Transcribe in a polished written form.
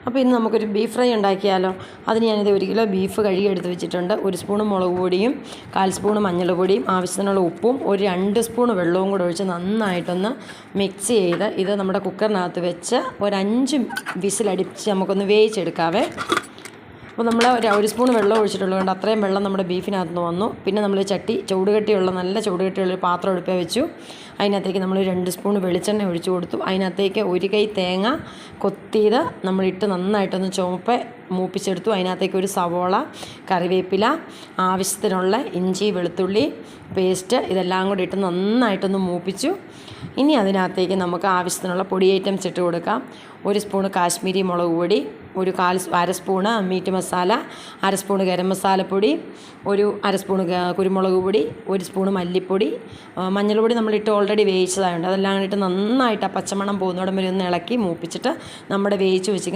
അപ്പോൾ ഇന്ന് നമുക്കൊരു ബീഫ് ഫ്രൈ ഉണ്ടാക്കിയാലോ. അതിന് ഞാനിത് 1 കിലോ ബീഫ് കഴുകി എടുത്ത് വെച്ചിട്ടുണ്ട്. 1 സ്പൂൺ മുളക് പൊടിയും 1/4 സ്പൂൺ മഞ്ഞൾപ്പൊടിയും ആവശ്യത്തിനുള്ള ഉപ്പും 2 സ്പൂൺ വെള്ളവും കൂടെ ഒഴിച്ച് നന്നായിട്ടൊന്ന് മിക്സ് ചെയ്ത് ഇത് നമ്മുടെ കുക്കറിനകത്ത് വെച്ച് 5 വിസിലടിച്ച് നമുക്കൊന്ന് വേവിച്ചെടുക്കാവേ. അപ്പോൾ നമ്മൾ 1 സ്പൂൺ വെള്ളം ഒഴിച്ചിട്ടുള്ളതുകൊണ്ട് അത്രയും വെള്ളം നമ്മുടെ ബീഫിനകത്ത് നിന്ന് വന്നു. പിന്നെ നമ്മൾ നല്ല ചൂടുകട്ടിയുള്ള പാത്രം എടുപ്പേ വെച്ചു. അതിനകത്തേക്ക് നമ്മൾ 2 സ്പൂൺ വെളിച്ചെണ്ണ ഒഴിച്ചു കൊടുത്തു. അതിനകത്തേക്ക് 1 കൈ തേങ്ങ കൊത്തിയത് നമ്മളിട്ട് നന്നായിട്ടൊന്ന് ചുവപ്പ് മൂപ്പിച്ചെടുത്തു. അതിനകത്തേക്ക് 1 സവോള, കറിവേപ്പില, ആവശ്യത്തിനുള്ള ഇഞ്ചി വെളുത്തുള്ളി പേസ്റ്റ് ഇതെല്ലാം കൂടി ഇട്ട് നന്നായിട്ടൊന്ന് മൂപ്പിച്ചു. ഇനി അതിനകത്തേക്ക് നമുക്ക് ആവശ്യത്തിനുള്ള പൊടി ഐറ്റംസ് ഇട്ട് കൊടുക്കാം. 1 സ്പൂൺ കാശ്മീരി മുളക് പൊടി, 1/2 spoon meat masala, 1/2 spoon garam മസാലപ്പൊടി, 1/2 സ്പൂൺ കുരുമുളക് പൊടി, 1 സ്പൂൺ മല്ലിപ്പൊടി, മഞ്ഞൾപ്പൊടി നമ്മളിട്ട് ഓൾറെഡി വേവിച്ചതായുണ്ട്. അതെല്ലാം ഇട്ട് നന്നായിട്ട് ആ പച്ചമണം പോകുന്നോടം വരെ ഒന്ന് ഇളക്കി മൂപ്പിച്ചിട്ട് നമ്മുടെ വേവിച്ച് വെച്ചിരിക്കുന്ന